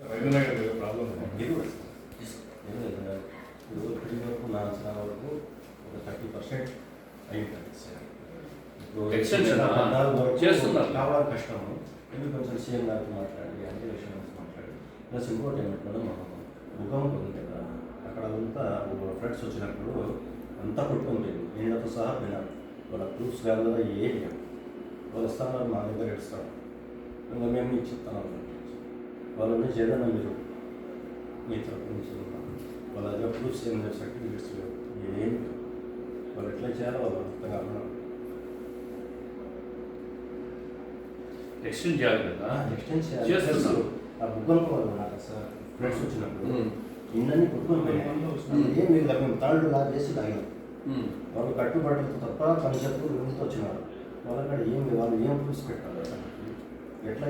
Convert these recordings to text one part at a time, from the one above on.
ఇప్పటి వరకు నా అంచనా వరకు ఒక 30% అయ్యింది సార్. ఇప్పుడు కావడం కష్టము. ఎందుకు కొంచెం సీఎం గారితో మాట్లాడి అంటే విషయం మాట్లాడి ప్లస్ ఇంకోటి ఏమంటున్నాడు మనం భూకంపం ఉంది కదా అక్కడ అంతా ఫ్లడ్స్ వచ్చినప్పుడు అంతా కొట్టుకుంది నీళ్ళతో సహా పోయినారు. వాళ్ళ ప్రూఫ్స్ కాదు కదా ఏం వాళ్ళు వస్తున్నారు మా దగ్గర ఎడుస్తారు ఇంకా మేము మీకు చెప్తున్నాం వాళ్ళ నుంచి ఏదైనా మీరు మీ తరపు నుంచి వాళ్ళ దగ్గర ప్రూఫ్స్ ఏం లేవు సర్టిఫికేట్స్ లేవు ఏం వాళ్ళు ఎట్లా చేయాలో వాళ్ళు అర్థం కాకుండా ఎక్స్టెండ్ చేయాలి కదా చేస్తున్నారు. ఆ భూకంపం వల్ల నాకు సార్ ఫ్లడ్స్ వచ్చినప్పుడు ఇళ్ళని కొట్టుకొని పోయినాయి. ఏం మీరు మేము తాళ్ళు లాగేసి లాగాం వాళ్ళు కట్టుబడులతో తప్ప పంచకు రుణితో వచ్చినారు. వాళ్ళక్కడ ఏం వాళ్ళు ఏం ప్రూఫ్స్ పెట్టాలి ఎట్లా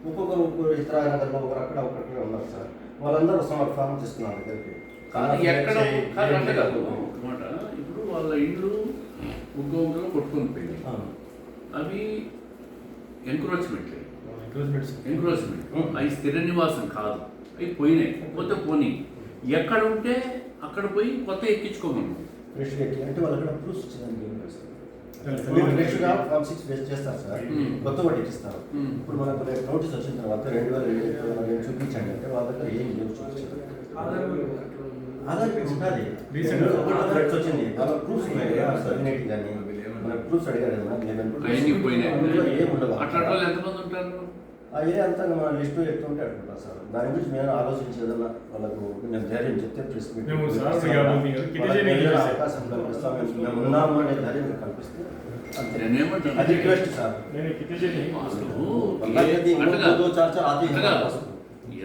ఒక్కొక్కరు ఇతరానగర్లో ఒకరు అక్కడ ఒకరికే ఉన్నారు సార్. వాళ్ళందరూ వస్తున్నారు ఫామ్ చేస్తున్నారు దగ్గరికి. ఇప్పుడు వాళ్ళ ఇల్లు ఉగ్గలో కొట్టుకొని పోయినాయి. అవి ఎంక్రోచ్మెంట్ అవి స్థిర నివాసం కాదు. అవి పోయినాయి కొత్త పోనీ ఎక్కడ ఉంటే అక్కడ పోయి కొత్త ఎక్కించుకోమను అంటే వాళ్ళక్కడ ప్రూఫ్స్ చేస్తారు సార్. కొత్త వాటి ఇస్తారు. ఇప్పుడు మనకు నోటీస్ వచ్చిన తర్వాత 2007 చూపించండి అంటే వాళ్ళ దగ్గర ఏం లేవు చూపించారు. ఆధార్ ఉంటుంది వచ్చింది వాళ్ళ ప్రూఫ్స్ ఉన్నాయి సర్టిఫికేట్ కానీ మన ప్రూఫ్స్ అడిగారు కదా ఆ ఏరియా అంతా మన లిస్టు ఎత్తుంటే అడుగుతాం సార్. దాని గురించి మేము ఆలోచించేదన్నా వాళ్ళకు నేను ధైర్యం చెప్తే అవకాశం కల్పిస్తాం మేము ఉన్నాము అనే ధైర్యం కల్పిస్తే అది రిక్వెస్ట్ సార్.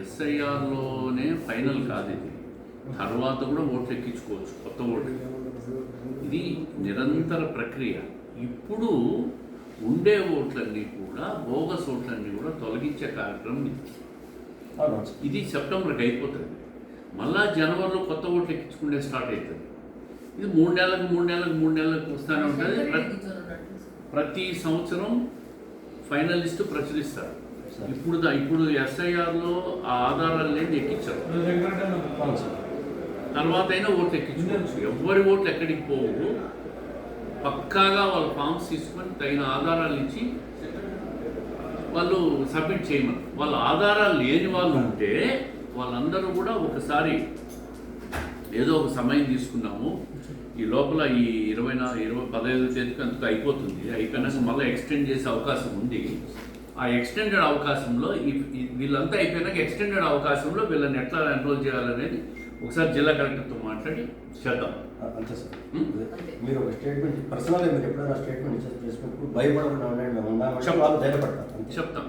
ఎస్ఐఆర్లోనే ఫైనల్ కాదు ఇది. తర్వాత కూడా ఓట్లు ఎక్కించుకోవచ్చు కొత్త ఓట్లు. ఇది నిరంతర ప్రక్రియ. ఇప్పుడు ఉండే ఓట్లన్నీ కూడా బోగస్ ఓట్లన్నీ కూడా తొలగించే కార్యక్రమం ఇది సెప్టెంబర్కి అయిపోతుంది. మళ్ళా జనవరిలో కొత్త ఓట్లు ఎక్కించుకుంటే స్టార్ట్ అవుతుంది. ఇది 3 నెలలకు వస్తూనే ఉంటుంది. ప్రతి సంవత్సరం ఫైనలిస్ట్ ప్రచురిస్తారు. ఇప్పుడు ఎస్ఐఆర్లో ఆ ఆధారాలు లేని ఎక్కించారు. తర్వాత అయినా ఓట్లు ఎక్కించుకోవచ్చు. ఎవరి ఓట్లు ఎక్కడికి పోవు. పక్కాగా వాళ్ళ ఫామ్స్ తీసుకొని తగిన ఆధారాలు ఇచ్చి వాళ్ళు సబ్మిట్ చేయమని. వాళ్ళ ఆధారాలు లేని వాళ్ళు ఉంటే వాళ్ళందరూ కూడా ఒకసారి ఏదో ఒక సమయం తీసుకున్నాము ఈ లోపల ఈ 15వ తేదీకి అంతకు అయిపోతుంది. అయిపోయినాక మళ్ళీ ఎక్స్టెండ్ చేసే అవకాశం ఉంది. ఆ ఎక్స్టెండెడ్ అవకాశంలో వీళ్ళంతా అయిపోయినాక ఎక్స్టెండెడ్ అవకాశంలో వీళ్ళని ఎట్లా ఎన్రోల్ చేయాలనేది ఒకసారి జిల్లా కలెక్టర్తో మాట్లాడి చేద్దాం. అంతే సార్. మీరు ఒక స్టేట్మెంట్ పర్సనల్గా మీరు ఎప్పుడైనా స్టేట్మెంట్ చేసినప్పుడు భయపడకుండా ఉండండి. మేము ఉన్నాము వాళ్ళు ధైర్యపడతాం. చెప్తాం.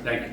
Thank you.